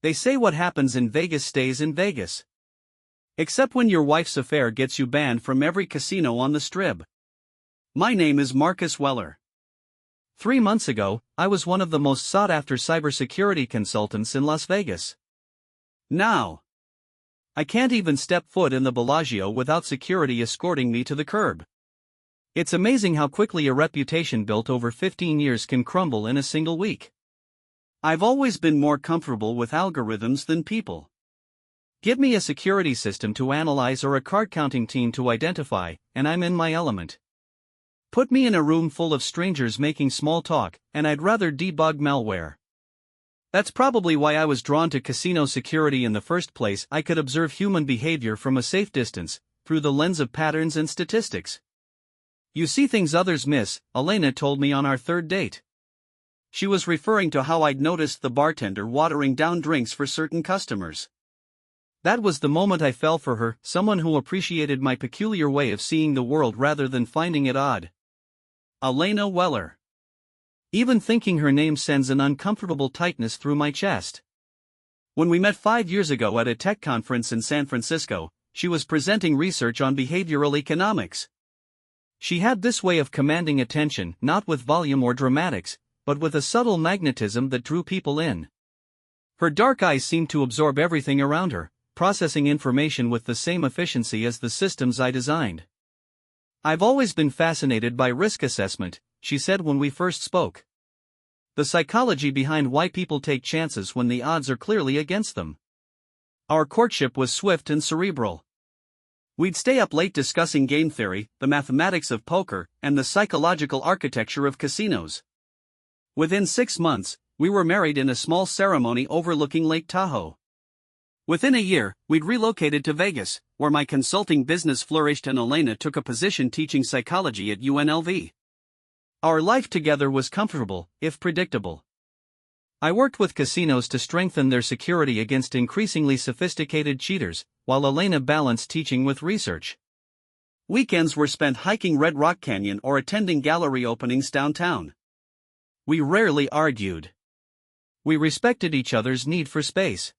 They say what happens in Vegas stays in Vegas. Except when your wife's affair gets you banned from every casino on the Strip. My name is Marcus Weller. 3 months ago, I was one of the most sought-after cybersecurity consultants in Las Vegas. Now, I can't even step foot in the Bellagio without security escorting me to the curb. It's amazing how quickly a reputation built over 15 years can crumble in a single week. I've always been more comfortable with algorithms than people. Give me a security system to analyze or a card-counting team to identify, and I'm in my element. Put me in a room full of strangers making small talk, and I'd rather debug malware. That's probably why I was drawn to casino security in the first place. I could observe human behavior from a safe distance, through the lens of patterns and statistics. You see things others miss, Elena told me on our third date. She was referring to how I'd noticed the bartender watering down drinks for certain customers. That was the moment I fell for her, someone who appreciated my peculiar way of seeing the world rather than finding it odd. Elena Weller. Even thinking her name sends an uncomfortable tightness through my chest. When we met 5 years ago at a tech conference in San Francisco, she was presenting research on behavioral economics. She had this way of commanding attention, not with volume or dramatics, but with a subtle magnetism that drew people in. Her dark eyes seemed to absorb everything around her, processing information with the same efficiency as the systems I designed. I've always been fascinated by risk assessment, she said when we first spoke. The psychology behind why people take chances when the odds are clearly against them. Our courtship was swift and cerebral. We'd stay up late discussing game theory, the mathematics of poker, and the psychological architecture of casinos. Within 6 months, we were married in a small ceremony overlooking Lake Tahoe. Within a year, we'd relocated to Vegas, where my consulting business flourished and Elena took a position teaching psychology at UNLV. Our life together was comfortable, if predictable. I worked with casinos to strengthen their security against increasingly sophisticated cheaters, while Elena balanced teaching with research. Weekends were spent hiking Red Rock Canyon or attending gallery openings downtown. We rarely argued. We respected each other's need for space.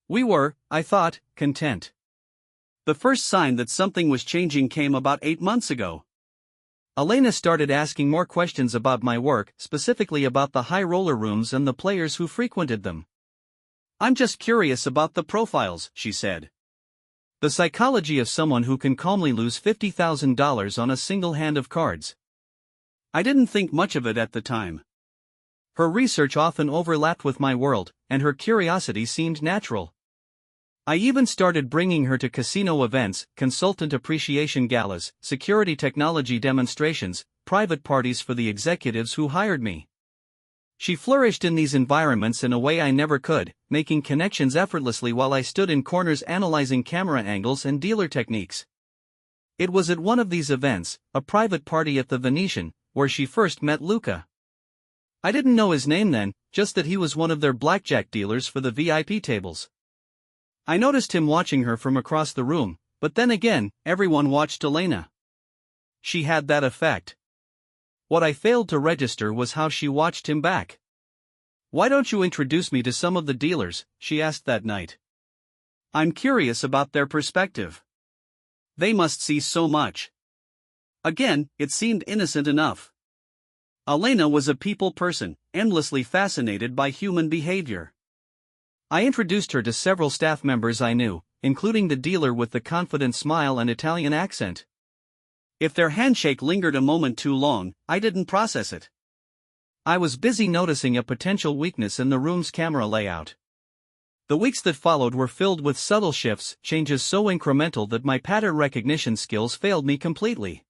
We were, I thought, content. The first sign that something was changing came about 8 months ago. Elena started asking more questions about my work, specifically about the high roller rooms and the players who frequented them. I'm just curious about the profiles, she said. The psychology of someone who can calmly lose $50,000 on a single hand of cards. I didn't think much of it at the time. Her research often overlapped with my world, and her curiosity seemed natural. I even started bringing her to casino events, consultant appreciation galas, security technology demonstrations, private parties for the executives who hired me. She flourished in these environments in a way I never could, making connections effortlessly while I stood in corners analyzing camera angles and dealer techniques. It was at one of these events, a private party at the Venetian, where she first met Luca. I didn't know his name then, just that he was one of their blackjack dealers for the VIP tables. I noticed him watching her from across the room, but then again, everyone watched Elena. She had that effect. What I failed to register was how she watched him back. "Why don't you introduce me to some of the dealers?" she asked that night. "I'm curious about their perspective. They must see so much." Again, it seemed innocent enough. Elena was a people person, endlessly fascinated by human behavior. I introduced her to several staff members I knew, including the dealer with the confident smile and Italian accent. If their handshake lingered a moment too long, I didn't process it. I was busy noticing a potential weakness in the room's camera layout. The weeks that followed were filled with subtle shifts, changes so incremental that my pattern recognition skills failed me completely.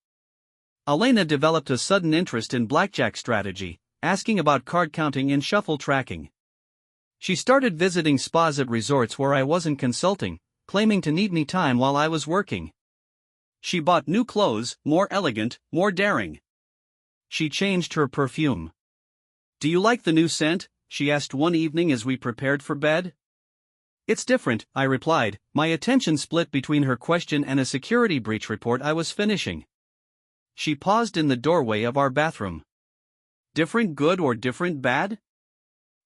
Elena developed a sudden interest in blackjack strategy, asking about card counting and shuffle tracking. She started visiting spas at resorts where I wasn't consulting, claiming to need me time while I was working. She bought new clothes, more elegant, more daring. She changed her perfume. "Do you like the new scent?" she asked one evening as we prepared for bed. "It's different," I replied, my attention split between her question and a security breach report I was finishing. She paused in the doorway of our bathroom. "Different good or different bad?"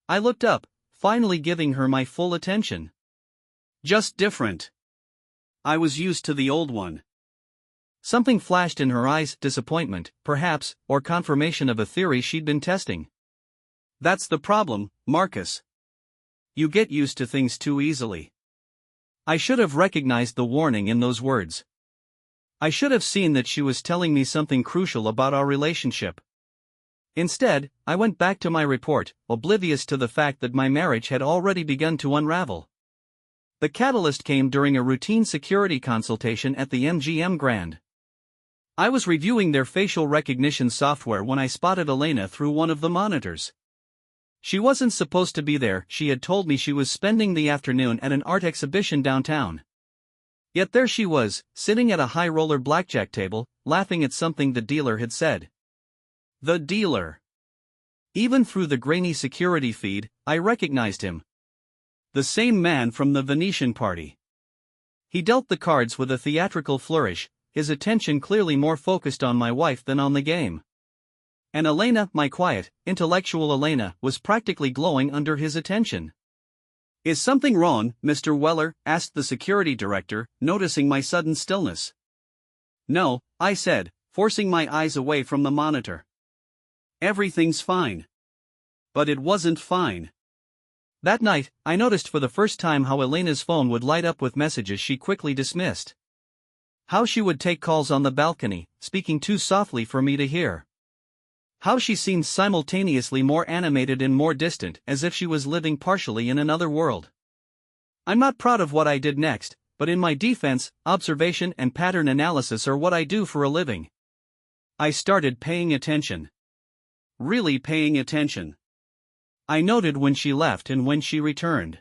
I looked up, finally giving her my full attention. Just different. I was used to the old one. Something flashed in her eyes, disappointment, perhaps, or confirmation of a theory she'd been testing. That's the problem, Marcus. You get used to things too easily. I should have recognized the warning in those words. I should have seen that she was telling me something crucial about our relationship. Instead, I went back to my report, oblivious to the fact that my marriage had already begun to unravel. The catalyst came during a routine security consultation at the MGM Grand. I was reviewing their facial recognition software when I spotted Elena through one of the monitors. She wasn't supposed to be there. She had told me she was spending the afternoon at an art exhibition downtown. Yet there she was, sitting at a high-roller blackjack table, laughing at something the dealer had said. The dealer. Even through the grainy security feed, I recognized him. The same man from the Venetian party. He dealt the cards with a theatrical flourish, his attention clearly more focused on my wife than on the game. And Elena, my quiet, intellectual Elena, was practically glowing under his attention. Is something wrong, Mr. Weller? Asked the security director, noticing my sudden stillness. No, I said, forcing my eyes away from the monitor. Everything's fine. But it wasn't fine. That night, I noticed for the first time how Elena's phone would light up with messages she quickly dismissed. How she would take calls on the balcony, speaking too softly for me to hear. How she seemed simultaneously more animated and more distant, as if she was living partially in another world. I'm not proud of what I did next, but in my defense, observation and pattern analysis are what I do for a living. I started paying attention. Really paying attention. I noted when she left and when she returned.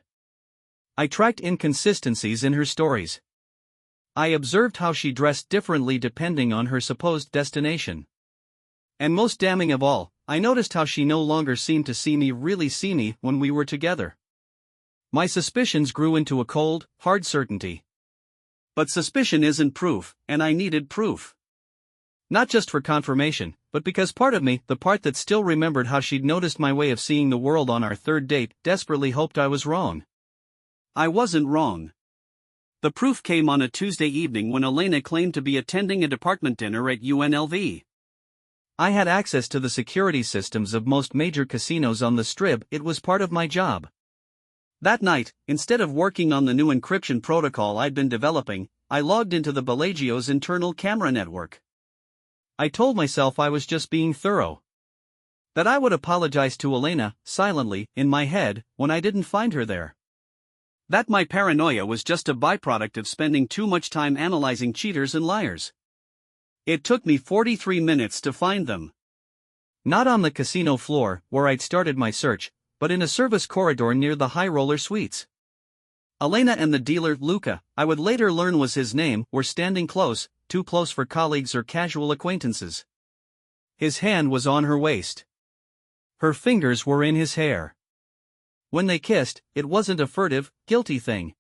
I tracked inconsistencies in her stories. I observed how she dressed differently depending on her supposed destination. And most damning of all, I noticed how she no longer seemed to really see me when we were together. My suspicions grew into a cold, hard certainty. But suspicion isn't proof, and I needed proof. Not just for confirmation, but because part of me, the part that still remembered how she'd noticed my way of seeing the world on our third date, desperately hoped I was wrong. I wasn't wrong. The proof came on a Tuesday evening when Elena claimed to be attending a department dinner at UNLV. I had access to the security systems of most major casinos on the Strip. It was part of my job. That night, instead of working on the new encryption protocol I'd been developing, I logged into the Bellagio's internal camera network. I told myself I was just being thorough. That I would apologize to Elena, silently, in my head, when I didn't find her there. That my paranoia was just a byproduct of spending too much time analyzing cheaters and liars. It took me 43 minutes to find them. Not on the casino floor, where I'd started my search, but in a service corridor near the high roller suites. Elena and the dealer, Luca, I would later learn was his name, were standing close, too close for colleagues or casual acquaintances. His hand was on her waist. Her fingers were in his hair. When they kissed, it wasn't a furtive, guilty thing.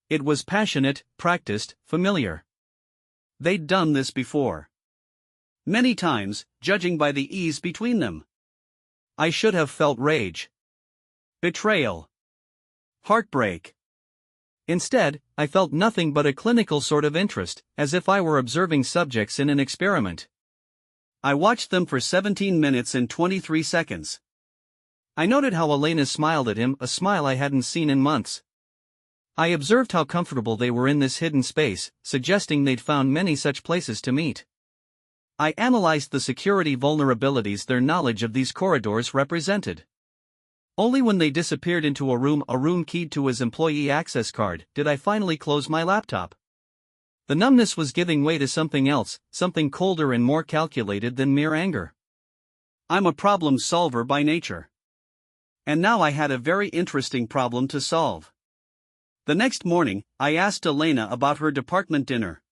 It was passionate, practiced, familiar. They'd done this before. Many times, judging by the ease between them. I should have felt rage. Betrayal. Heartbreak. Instead, I felt nothing but a clinical sort of interest, as if I were observing subjects in an experiment. I watched them for 17 minutes and 23 seconds. I noted how Elena smiled at him, a smile I hadn't seen in months. I observed how comfortable they were in this hidden space, suggesting they'd found many such places to meet. I analyzed the security vulnerabilities their knowledge of these corridors represented. Only when they disappeared into a room keyed to his employee access card, did I finally close my laptop. The numbness was giving way to something else, something colder and more calculated than mere anger. I'm a problem solver by nature. And now I had a very interesting problem to solve. The next morning, I asked Elena about her department dinner.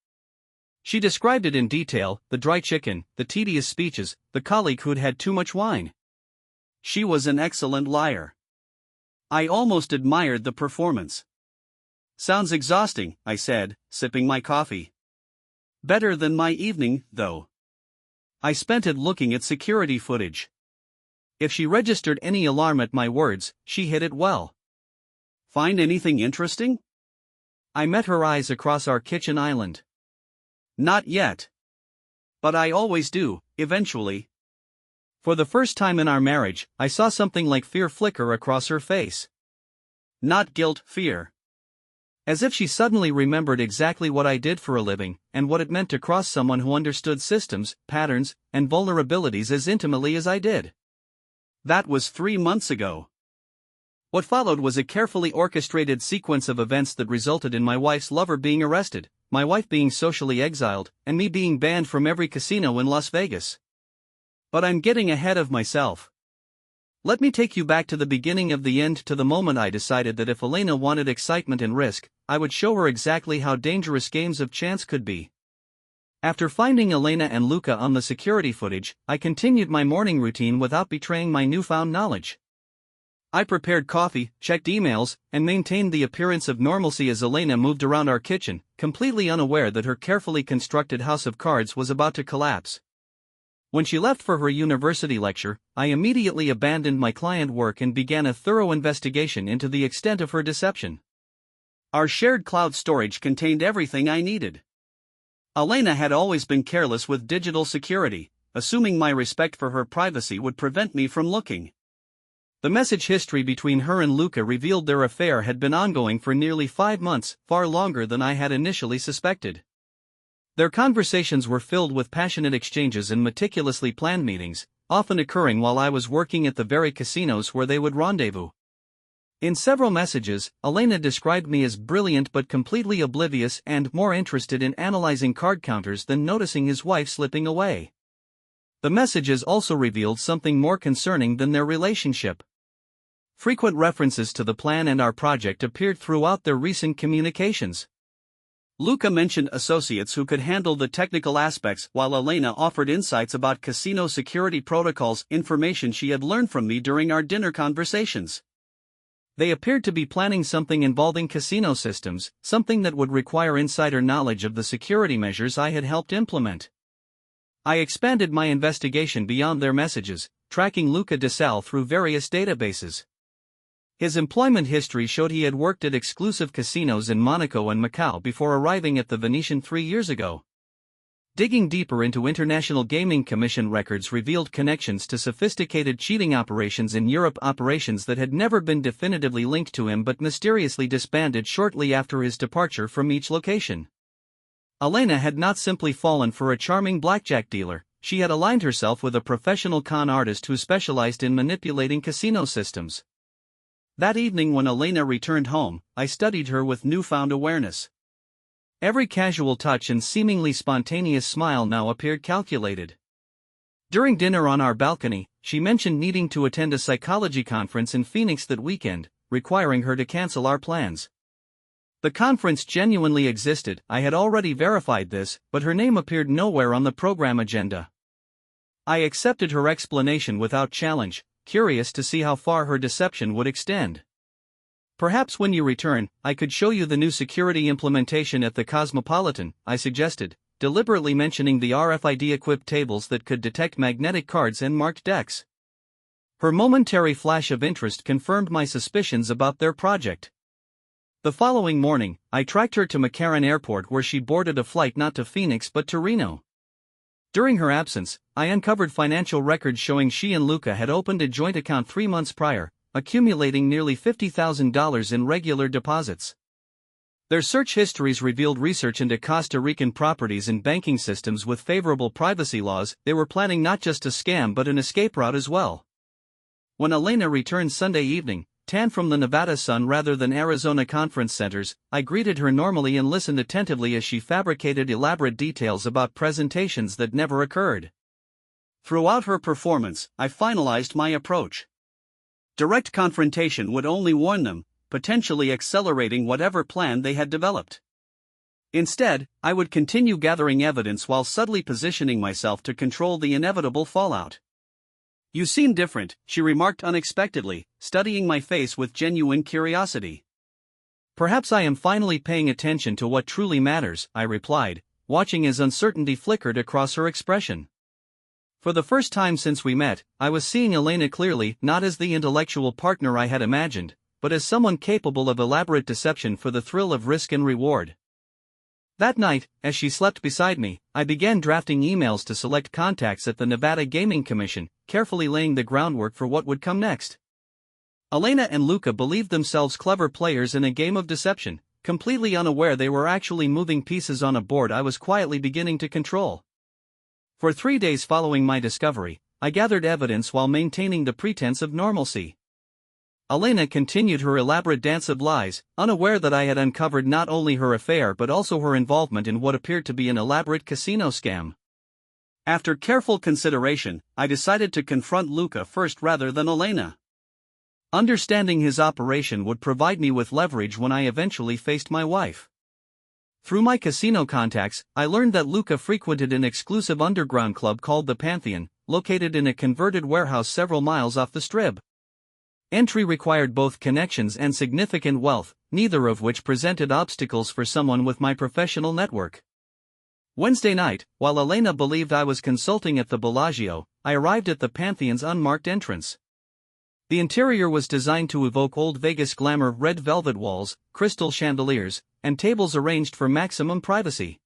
She described it in detail, the dry chicken, the tedious speeches, the colleague who'd had too much wine. She was an excellent liar. I almost admired the performance. Sounds exhausting, I said, sipping my coffee. Better than my evening, though. I spent it looking at security footage. If she registered any alarm at my words, she hid it well. Find anything interesting? I met her eyes across our kitchen island. Not yet. But I always do, eventually. For the first time in our marriage, I saw something like fear flicker across her face. Not guilt, fear. As if she suddenly remembered exactly what I did for a living, and what it meant to cross someone who understood systems, patterns, and vulnerabilities as intimately as I did. That was 3 months ago. What followed was a carefully orchestrated sequence of events that resulted in my wife's lover being arrested, my wife being socially exiled, and me being banned from every casino in Las Vegas. But I'm getting ahead of myself. Let me take you back to the beginning of the end, to the moment I decided that if Elena wanted excitement and risk, I would show her exactly how dangerous games of chance could be. After finding Elena and Luca on the security footage, I continued my morning routine without betraying my newfound knowledge. I prepared coffee, checked emails, and maintained the appearance of normalcy as Elena moved around our kitchen, completely unaware that her carefully constructed house of cards was about to collapse. When she left for her university lecture, I immediately abandoned my client work and began a thorough investigation into the extent of her deception. Our shared cloud storage contained everything I needed. Elena had always been careless with digital security, assuming my respect for her privacy would prevent me from looking. The message history between her and Luca revealed their affair had been ongoing for nearly 5 months, far longer than I had initially suspected. Their conversations were filled with passionate exchanges and meticulously planned meetings, often occurring while I was working at the very casinos where they would rendezvous. In several messages, Elena described me as brilliant but completely oblivious and more interested in analyzing card counters than noticing his wife slipping away. The messages also revealed something more concerning than their relationship. Frequent references to the plan and our project appeared throughout their recent communications. Luca mentioned associates who could handle the technical aspects, while Elena offered insights about casino security protocols, information she had learned from me during our dinner conversations. They appeared to be planning something involving casino systems, something that would require insider knowledge of the security measures I had helped implement. I expanded my investigation beyond their messages, tracking Luca de Sal through various databases. His employment history showed he had worked at exclusive casinos in Monaco and Macau before arriving at the Venetian 3 years ago. Digging deeper into International Gaming Commission records revealed connections to sophisticated cheating operations in Europe, operations that had never been definitively linked to him but mysteriously disbanded shortly after his departure from each location. Elena had not simply fallen for a charming blackjack dealer, she had aligned herself with a professional con artist who specialized in manipulating casino systems. That evening when Elena returned home, I studied her with newfound awareness. Every casual touch and seemingly spontaneous smile now appeared calculated. During dinner on our balcony, she mentioned needing to attend a psychology conference in Phoenix that weekend, requiring her to cancel our plans. The conference genuinely existed, I had already verified this, but her name appeared nowhere on the program agenda. I accepted her explanation without challenge, curious to see how far her deception would extend. Perhaps when you return, I could show you the new security implementation at the Cosmopolitan, I suggested, deliberately mentioning the RFID-equipped tables that could detect magnetic cards and marked decks. Her momentary flash of interest confirmed my suspicions about their project. The following morning, I tracked her to McCarran Airport where she boarded a flight not to Phoenix but to Reno. During her absence, I uncovered financial records showing she and Luca had opened a joint account 3 months prior, accumulating nearly $50,000 in regular deposits. Their search histories revealed research into Costa Rican properties and banking systems with favorable privacy laws. They were planning not just a scam but an escape route as well. When Elena returned Sunday evening, tan from the Nevada sun rather than Arizona conference centers, I greeted her normally and listened attentively as she fabricated elaborate details about presentations that never occurred. Throughout her performance, I finalized my approach. Direct confrontation would only warn them, potentially accelerating whatever plan they had developed. Instead, I would continue gathering evidence while subtly positioning myself to control the inevitable fallout. "You seem different," she remarked unexpectedly, studying my face with genuine curiosity. "Perhaps I am finally paying attention to what truly matters," I replied, watching as uncertainty flickered across her expression. For the first time since we met, I was seeing Elena clearly, not as the intellectual partner I had imagined, but as someone capable of elaborate deception for the thrill of risk and reward. That night, as she slept beside me, I began drafting emails to select contacts at the Nevada Gaming Commission, carefully laying the groundwork for what would come next. Elena and Luca believed themselves clever players in a game of deception, completely unaware they were actually moving pieces on a board I was quietly beginning to control. For 3 days following my discovery, I gathered evidence while maintaining the pretense of normalcy. Elena continued her elaborate dance of lies, unaware that I had uncovered not only her affair but also her involvement in what appeared to be an elaborate casino scam. After careful consideration, I decided to confront Luca first rather than Elena. Understanding his operation would provide me with leverage when I eventually faced my wife. Through my casino contacts, I learned that Luca frequented an exclusive underground club called the Pantheon, located in a converted warehouse several miles off the Strip. Entry required both connections and significant wealth, neither of which presented obstacles for someone with my professional network. Wednesday night, while Elena believed I was consulting at the Bellagio, I arrived at the Pantheon's unmarked entrance. The interior was designed to evoke old Vegas glamour: red velvet walls, crystal chandeliers, and tables arranged for maximum privacy.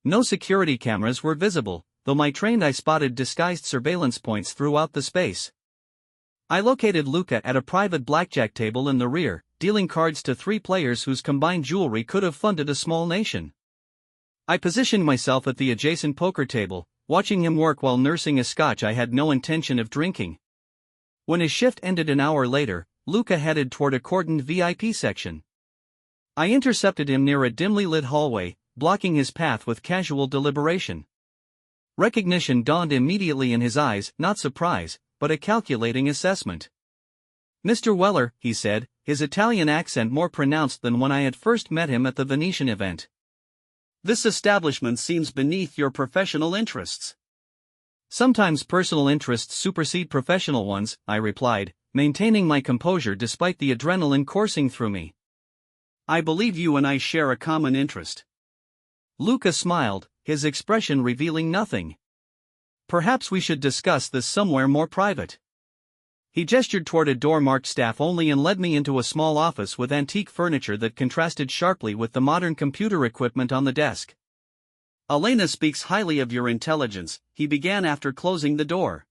No security cameras were visible, though my trained eye spotted disguised surveillance points throughout the space. I located Luca at a private blackjack table in the rear, dealing cards to 3 players whose combined jewelry could have funded a small nation. I positioned myself at the adjacent poker table, watching him work while nursing a scotch I had no intention of drinking. When his shift ended an hour later, Luca headed toward a cordoned VIP section. I intercepted him near a dimly lit hallway, blocking his path with casual deliberation. Recognition dawned immediately in his eyes, not surprise, but a calculating assessment. "Mr. Weller," he said, his Italian accent more pronounced than when I had first met him at the Venetian event. "This establishment seems beneath your professional interests." "Sometimes personal interests supersede professional ones," I replied, maintaining my composure despite the adrenaline coursing through me. "I believe you and I share a common interest." Luca smiled, his expression revealing nothing. "Perhaps we should discuss this somewhere more private." He gestured toward a door marked staff only and led me into a small office with antique furniture that contrasted sharply with the modern computer equipment on the desk. "Elena speaks highly of your intelligence," he began after closing the door.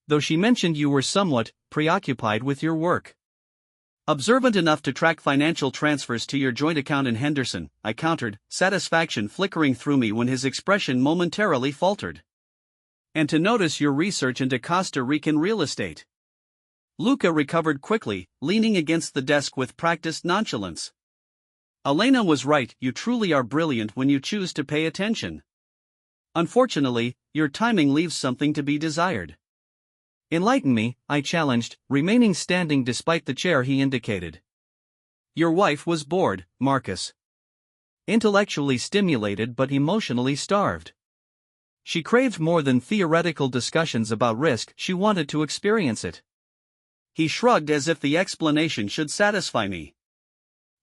"Though she mentioned you were somewhat preoccupied with your work. Observant enough to track financial transfers to your joint account in Henderson," I countered, satisfaction flickering through me when his expression momentarily faltered. "And to notice your research into Costa Rican real estate." Luca recovered quickly, leaning against the desk with practiced nonchalance. "Elena was right, you truly are brilliant when you choose to pay attention. Unfortunately, your timing leaves something to be desired." "Enlighten me," I challenged, remaining standing despite the chair he indicated. "Your wife was bored, Marcus. Intellectually stimulated but emotionally starved. She craved more than theoretical discussions about risk, she wanted to experience it." He shrugged as if the explanation should satisfy me.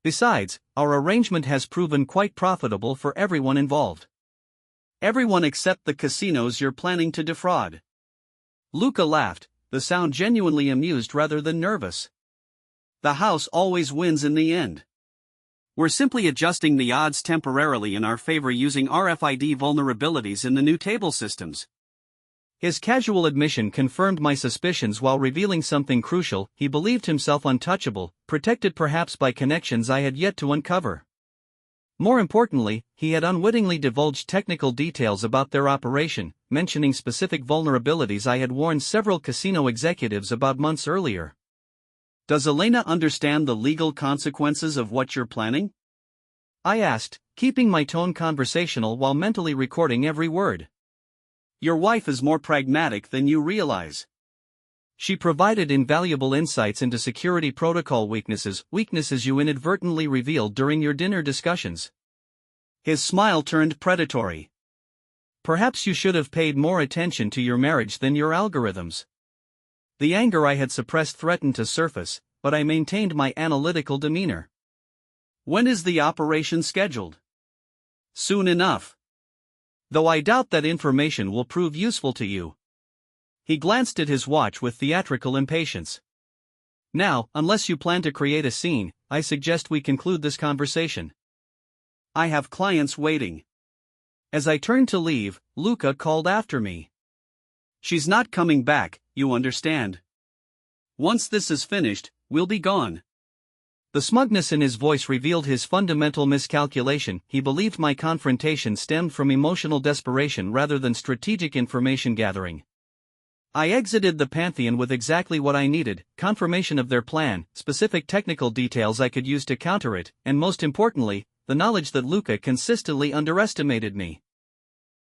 "Besides, our arrangement has proven quite profitable for everyone involved." "Everyone except the casinos you're planning to defraud." Luca laughed, the sound genuinely amused rather than nervous. "The house always wins in the end. We're simply adjusting the odds temporarily in our favor using RFID vulnerabilities in the new table systems." His casual admission confirmed my suspicions while revealing something crucial: he believed himself untouchable, protected perhaps by connections I had yet to uncover. More importantly, he had unwittingly divulged technical details about their operation, mentioning specific vulnerabilities I had warned several casino executives about months earlier. "Does Elena understand the legal consequences of what you're planning?" I asked, keeping my tone conversational while mentally recording every word. "Your wife is more pragmatic than you realize. She provided invaluable insights into security protocol weaknesses you inadvertently revealed during your dinner discussions." His smile turned predatory. "Perhaps you should have paid more attention to your marriage than your algorithms." The anger I had suppressed threatened to surface, but I maintained my analytical demeanor. "When is the operation scheduled?" "Soon enough. though I doubt that information will prove useful to you." He glanced at his watch with theatrical impatience. "Now, unless you plan to create a scene, I suggest we conclude this conversation. I have clients waiting." As I turned to leave, Luca called after me. "She's not coming back, you understand. Once this is finished, we'll be gone." The smugness in his voice revealed his fundamental miscalculation. He believed my confrontation stemmed from emotional desperation rather than strategic information gathering. I exited the Pantheon with exactly what I needed: confirmation of their plan, specific technical details I could use to counter it, and most importantly, the knowledge that Luca consistently underestimated me.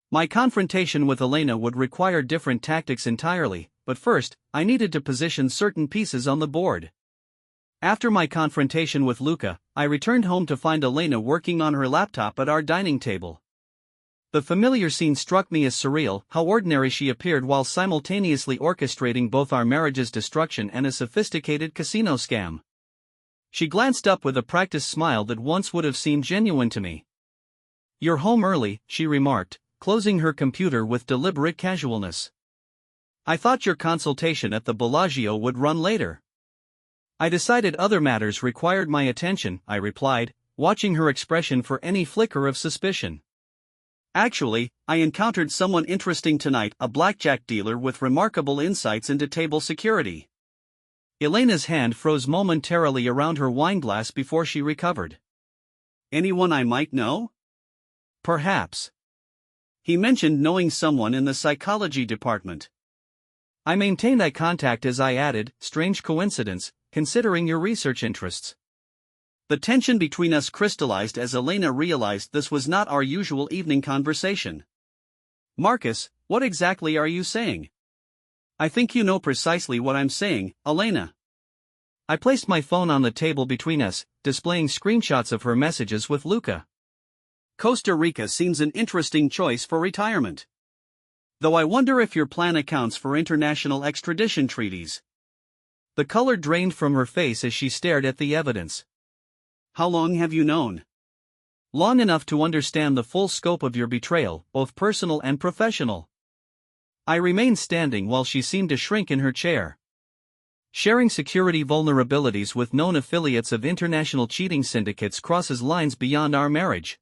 My confrontation with Elena would require different tactics entirely, but first, I needed to position certain pieces on the board. After my confrontation with Luca, I returned home to find Elena working on her laptop at our dining table. The familiar scene struck me as surreal: how ordinary she appeared while simultaneously orchestrating both our marriage's destruction and a sophisticated casino scam. She glanced up with a practiced smile that once would have seemed genuine to me. "You're home early," she remarked, closing her computer with deliberate casualness. "I thought your consultation at the Bellagio would run later." "I decided other matters required my attention," I replied, watching her expression for any flicker of suspicion. "Actually, I encountered someone interesting tonight, a blackjack dealer with remarkable insights into table security." Elena's hand froze momentarily around her wineglass before she recovered. "Anyone I might know?" "Perhaps. He mentioned knowing someone in the psychology department." I maintained eye contact as I added, "Strange coincidence, considering your research interests." The tension between us crystallized as Elena realized this was not our usual evening conversation. "Marcus, what exactly are you saying?" "I think you know precisely what I'm saying, Elena." I placed my phone on the table between us, displaying screenshots of her messages with Luca. "Costa Rica seems an interesting choice for retirement. Though I wonder if your plan accounts for international extradition treaties." The color drained from her face as she stared at the evidence. "How long have you known?" "Long enough to understand the full scope of your betrayal, both personal and professional." I remained standing while she seemed to shrink in her chair. Sharing security vulnerabilities with known affiliates of international cheating syndicates crosses lines beyond our marriage.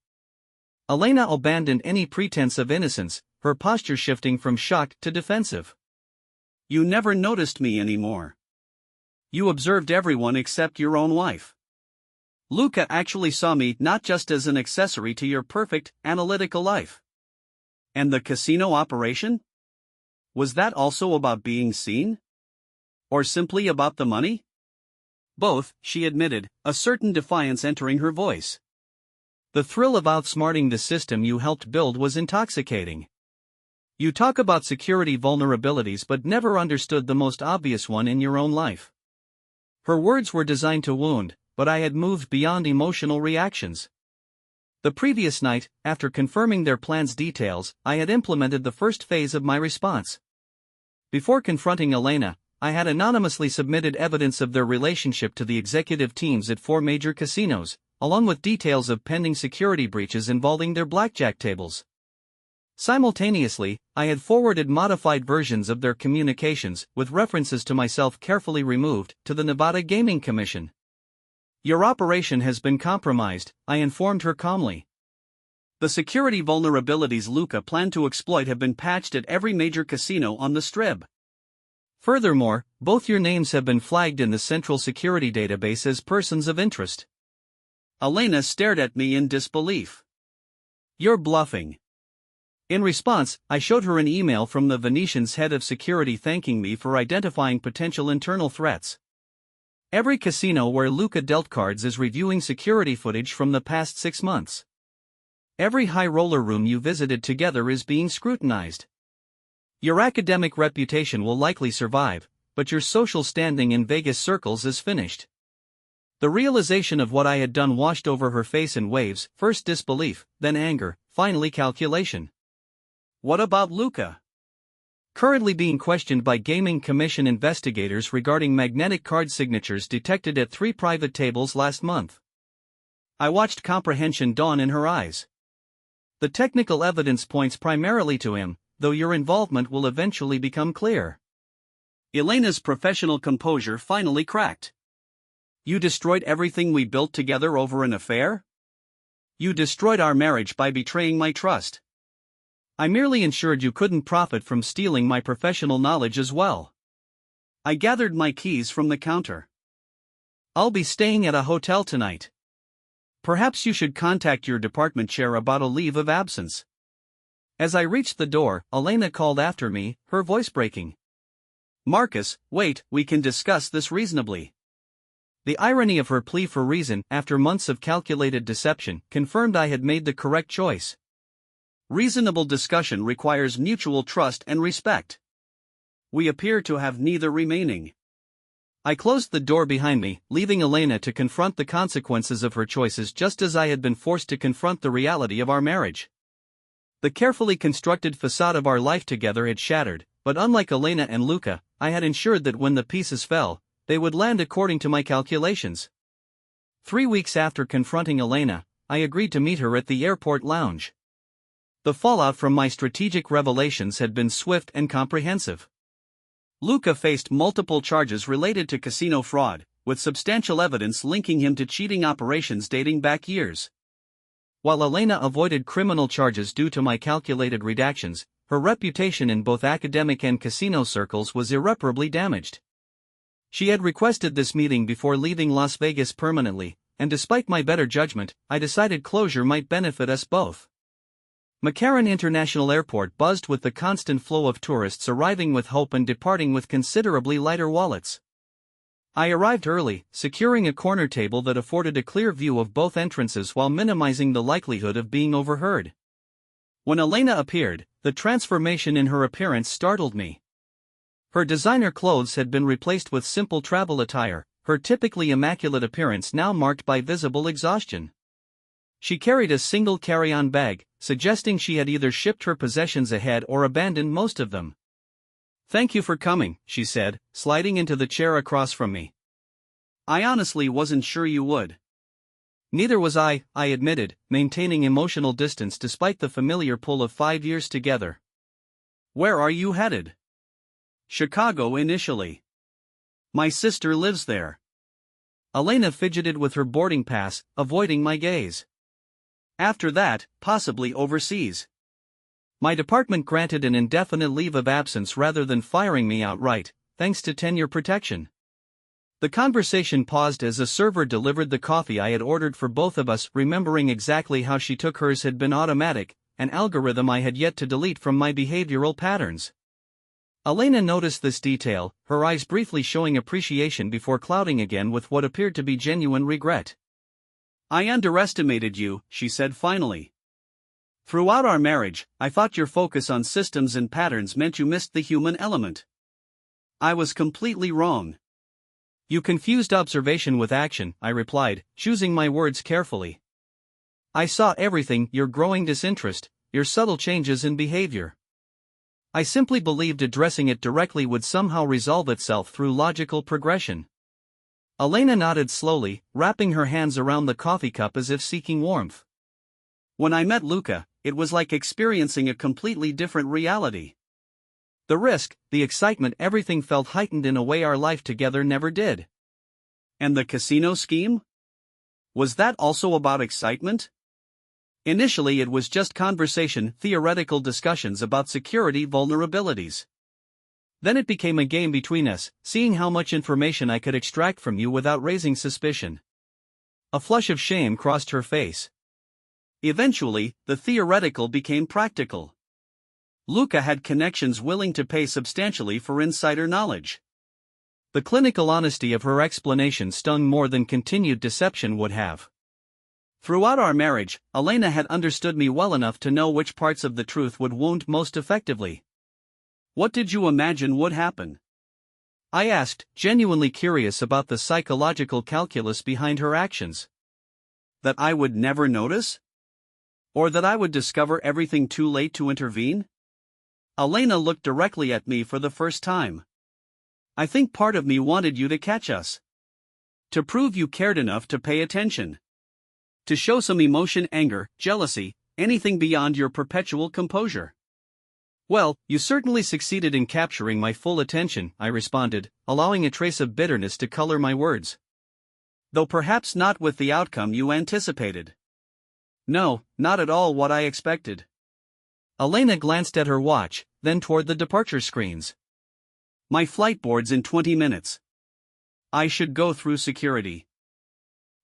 Elena abandoned any pretense of innocence, her posture shifting from shocked to defensive. "You never noticed me anymore. You observed everyone except your own wife. Luca actually saw me not just as an accessory to your perfect, analytical life." "And the casino operation? Was that also about being seen? Or simply about the money?" "Both," she admitted, a certain defiance entering her voice. "The thrill of outsmarting the system you helped build was intoxicating. You talk about security vulnerabilities but never understood the most obvious one in your own life." Her words were designed to wound, but I had moved beyond emotional reactions. The previous night, after confirming their plan's details, I had implemented the first phase of my response. Before confronting Elena, I had anonymously submitted evidence of their relationship to the executive teams at 4 major casinos, along with details of pending security breaches involving their blackjack tables. Simultaneously, I had forwarded modified versions of their communications, with references to myself carefully removed, to the Nevada Gaming Commission. "Your operation has been compromised," I informed her calmly. "The security vulnerabilities Luca planned to exploit have been patched at every major casino on the Strip. Furthermore, both your names have been flagged in the Central Security Database as persons of interest." Elena stared at me in disbelief. "You're bluffing." In response, I showed her an email from the Venetian's head of security thanking me for identifying potential internal threats. "Every casino where Luca dealt cards is reviewing security footage from the past 6 months. Every high roller room you visited together is being scrutinized. Your academic reputation will likely survive, but your social standing in Vegas circles is finished." The realization of what I had done washed over her face in waves, first disbelief, then anger, finally calculation. "What about Luca?" "Currently being questioned by Gaming Commission investigators regarding magnetic card signatures detected at 3 private tables last month." I watched comprehension dawn in her eyes. The technical evidence points primarily to him, though your involvement will eventually become clear. Elena's professional composure finally cracked. You destroyed everything we built together over an affair? You destroyed our marriage by betraying my trust. I merely ensured you couldn't profit from stealing my professional knowledge as well. I gathered my keys from the counter. I'll be staying at a hotel tonight. Perhaps you should contact your department chair about a leave of absence. As I reached the door, Elena called after me, her voice breaking. Marcus, wait, we can discuss this reasonably. The irony of her plea for reason, after months of calculated deception, confirmed I had made the correct choice. Reasonable discussion requires mutual trust and respect. We appear to have neither remaining. I closed the door behind me, leaving Elena to confront the consequences of her choices just as I had been forced to confront the reality of our marriage. The carefully constructed facade of our life together had shattered, but unlike Elena and Luca, I had ensured that when the pieces fell, they would land according to my calculations. 3 weeks after confronting Elena, I agreed to meet her at the airport lounge. The fallout from my strategic revelations had been swift and comprehensive. Luca faced multiple charges related to casino fraud, with substantial evidence linking him to cheating operations dating back years. While Elena avoided criminal charges due to my calculated redactions, her reputation in both academic and casino circles was irreparably damaged. She had requested this meeting before leaving Las Vegas permanently, and despite my better judgment, I decided closure might benefit us both. McCarran International Airport buzzed with the constant flow of tourists arriving with hope and departing with considerably lighter wallets. I arrived early, securing a corner table that afforded a clear view of both entrances while minimizing the likelihood of being overheard. When Elena appeared, the transformation in her appearance startled me. Her designer clothes had been replaced with simple travel attire, her typically immaculate appearance now marked by visible exhaustion. She carried a single carry-on bag, suggesting she had either shipped her possessions ahead or abandoned most of them. Thank you for coming, she said, sliding into the chair across from me. I honestly wasn't sure you would. Neither was I admitted, maintaining emotional distance despite the familiar pull of 5 years together. Where are you headed? Chicago initially. My sister lives there. Elena fidgeted with her boarding pass, avoiding my gaze. After that, possibly overseas. My department granted an indefinite leave of absence rather than firing me outright, thanks to tenure protection. The conversation paused as a server delivered the coffee I had ordered for both of us, remembering exactly how she took hers had been automatic, an algorithm I had yet to delete from my behavioral patterns. Elena noticed this detail, her eyes briefly showing appreciation before clouding again with what appeared to be genuine regret. I underestimated you, she said finally. Throughout our marriage, I thought your focus on systems and patterns meant you missed the human element. I was completely wrong. You confused observation with action, I replied, choosing my words carefully. I saw everything, your growing disinterest, your subtle changes in behavior. I simply believed addressing it directly would somehow resolve itself through logical progression. Elena nodded slowly, wrapping her hands around the coffee cup as if seeking warmth. When I met Luca, it was like experiencing a completely different reality. The risk, the excitement, everything felt heightened in a way our life together never did. And the casino scheme? Was that also about excitement? Initially it was just conversation, theoretical discussions about security vulnerabilities. Then it became a game between us, seeing how much information I could extract from you without raising suspicion. A flush of shame crossed her face. Eventually, the theoretical became practical. Luca had connections willing to pay substantially for insider knowledge. The clinical honesty of her explanation stung more than continued deception would have. Throughout our marriage, Elena had understood me well enough to know which parts of the truth would wound most effectively. What did you imagine would happen? I asked, genuinely curious about the psychological calculus behind her actions. That I would never notice? Or that I would discover everything too late to intervene? Elena looked directly at me for the first time. I think part of me wanted you to catch us. To prove you cared enough to pay attention. To show some emotion, anger, jealousy, Anything beyond your perpetual composure? Well, you certainly succeeded in capturing my full attention, I responded, allowing a trace of bitterness to color my words. Though perhaps not with the outcome you anticipated. No, not at all what I expected. Elena glanced at her watch, then toward the departure screens. My flight boards in 20 minutes. I should go through security.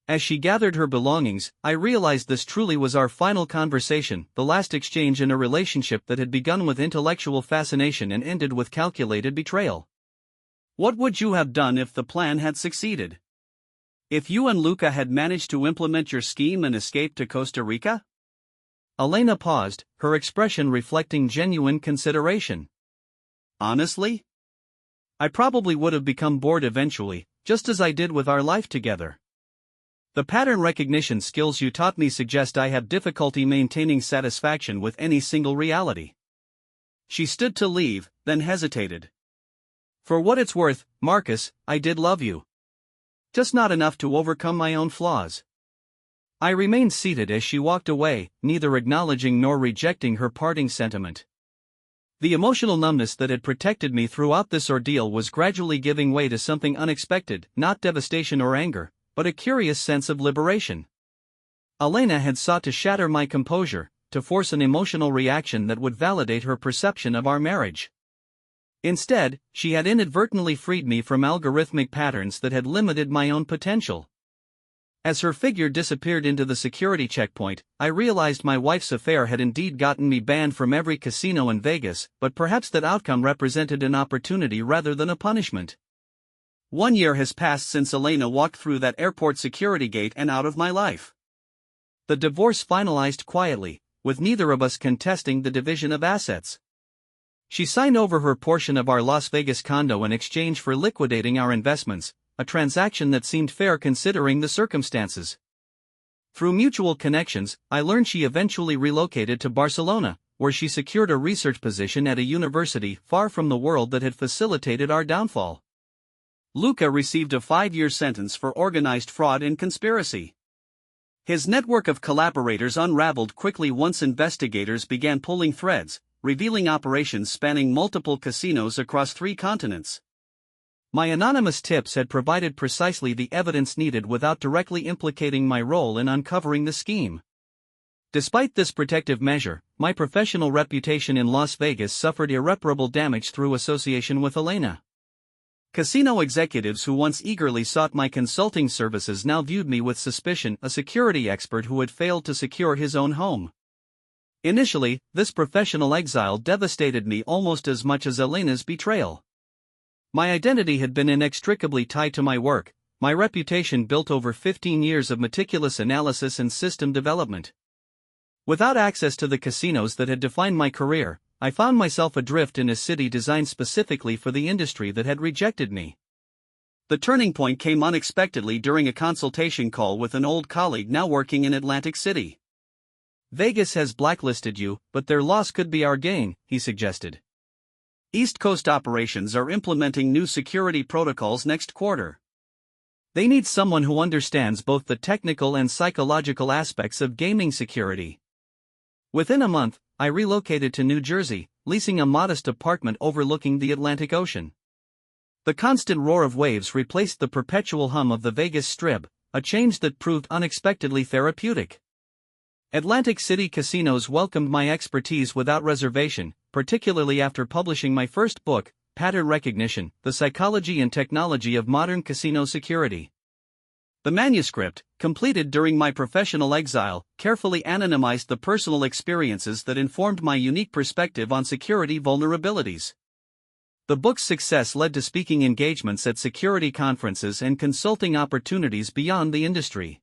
As she gathered her belongings, I realized this truly was our final conversation, the last exchange in a relationship that had begun with intellectual fascination and ended with calculated betrayal. What would you have done if the plan had succeeded? If you and Luca had managed to implement your scheme and escape to Costa Rica? Elena paused, her expression reflecting genuine consideration. Honestly? I probably would have become bored eventually, just as I did with our life together. The pattern recognition skills you taught me suggest I have difficulty maintaining satisfaction with any single reality. She stood to leave, then hesitated. For what it's worth, Marcus, I did love you. Just not enough to overcome my own flaws. I remained seated as she walked away, neither acknowledging nor rejecting her parting sentiment. The emotional numbness that had protected me throughout this ordeal was gradually giving way to something unexpected, not devastation or anger, but a curious sense of liberation. Elena had sought to shatter my composure, to force an emotional reaction that would validate her perception of our marriage. Instead, she had inadvertently freed me from algorithmic patterns that had limited my own potential. As her figure disappeared into the security checkpoint, I realized my wife's affair had indeed gotten me banned from every casino in Vegas, but perhaps that outcome represented an opportunity rather than a punishment. 1 year has passed since Elena walked through that airport security gate and out of my life. The divorce finalized quietly, with neither of us contesting the division of assets. She signed over her portion of our Las Vegas condo in exchange for liquidating our investments, a transaction that seemed fair considering the circumstances. Through mutual connections, I learned she eventually relocated to Barcelona, where she secured a research position at a university far from the world that had facilitated our downfall. Luca received a 5-year sentence for organized fraud and conspiracy. His network of collaborators unraveled quickly once investigators began pulling threads, revealing operations spanning multiple casinos across 3 continents. My anonymous tips had provided precisely the evidence needed without directly implicating my role in uncovering the scheme. Despite this protective measure, my professional reputation in Las Vegas suffered irreparable damage through association with Elena. Casino executives who once eagerly sought my consulting services now viewed me with suspicion, a security expert who had failed to secure his own home. Initially, this professional exile devastated me almost as much as Elena's betrayal. My identity had been inextricably tied to my work, my reputation built over 15 years of meticulous analysis and system development. Without access to the casinos that had defined my career, I found myself adrift in a city designed specifically for the industry that had rejected me. The turning point came unexpectedly during a consultation call with an old colleague now working in Atlantic City. Vegas has blacklisted you, but their loss could be our gain, he suggested. East Coast operations are implementing new security protocols next quarter. They need someone who understands both the technical and psychological aspects of gaming security. Within a month, I relocated to New Jersey, leasing a modest apartment overlooking the Atlantic Ocean. The constant roar of waves replaced the perpetual hum of the Vegas Strip, a change that proved unexpectedly therapeutic. Atlantic City casinos welcomed my expertise without reservation, particularly after publishing my first book, Pattern Recognition: The Psychology and Technology of Modern Casino Security. The manuscript, completed during my professional exile, carefully anonymized the personal experiences that informed my unique perspective on security vulnerabilities. The book's success led to speaking engagements at security conferences and consulting opportunities beyond the industry.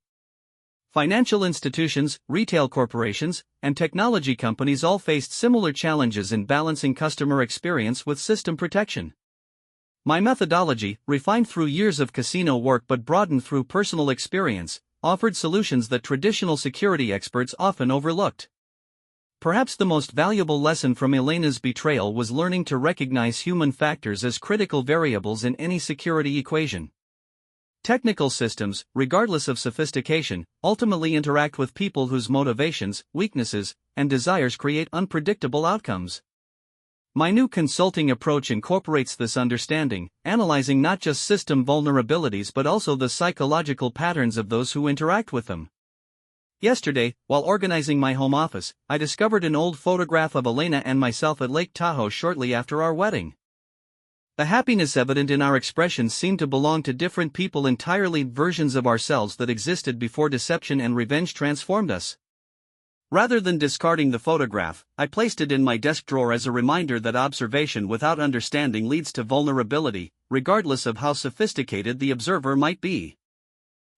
Financial institutions, retail corporations, and technology companies all faced similar challenges in balancing customer experience with system protection. My methodology, refined through years of casino work but broadened through personal experience, offered solutions that traditional security experts often overlooked. Perhaps the most valuable lesson from Elena's betrayal was learning to recognize human factors as critical variables in any security equation. Technical systems, regardless of sophistication, ultimately interact with people whose motivations, weaknesses, and desires create unpredictable outcomes. My new consulting approach incorporates this understanding, analyzing not just system vulnerabilities but also the psychological patterns of those who interact with them. Yesterday, while organizing my home office, I discovered an old photograph of Elena and myself at Lake Tahoe shortly after our wedding. The happiness evident in our expressions seemed to belong to different people, entirely versions of ourselves that existed before deception and revenge transformed us. Rather than discarding the photograph, I placed it in my desk drawer as a reminder that observation without understanding leads to vulnerability, regardless of how sophisticated the observer might be.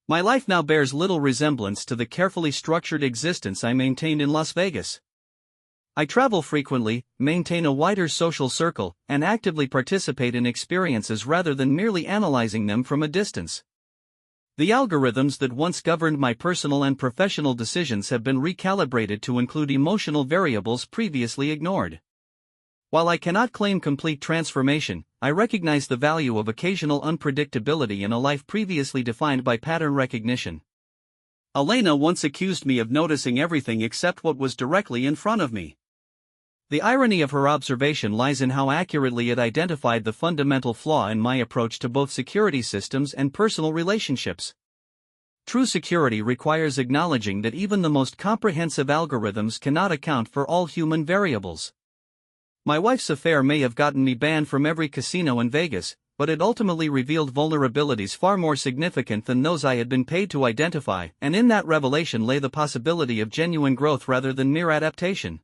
My life now bears little resemblance to the carefully structured existence I maintained in Las Vegas. I travel frequently, maintain a wider social circle, and actively participate in experiences rather than merely analyzing them from a distance. The algorithms that once governed my personal and professional decisions have been recalibrated to include emotional variables previously ignored. While I cannot claim complete transformation, I recognize the value of occasional unpredictability in a life previously defined by pattern recognition. Elena once accused me of noticing everything except what was directly in front of me. The irony of her observation lies in how accurately it identified the fundamental flaw in my approach to both security systems and personal relationships. True security requires acknowledging that even the most comprehensive algorithms cannot account for all human variables. My wife's affair may have gotten me banned from every casino in Vegas, but it ultimately revealed vulnerabilities far more significant than those I had been paid to identify, and in that revelation lay the possibility of genuine growth rather than mere adaptation.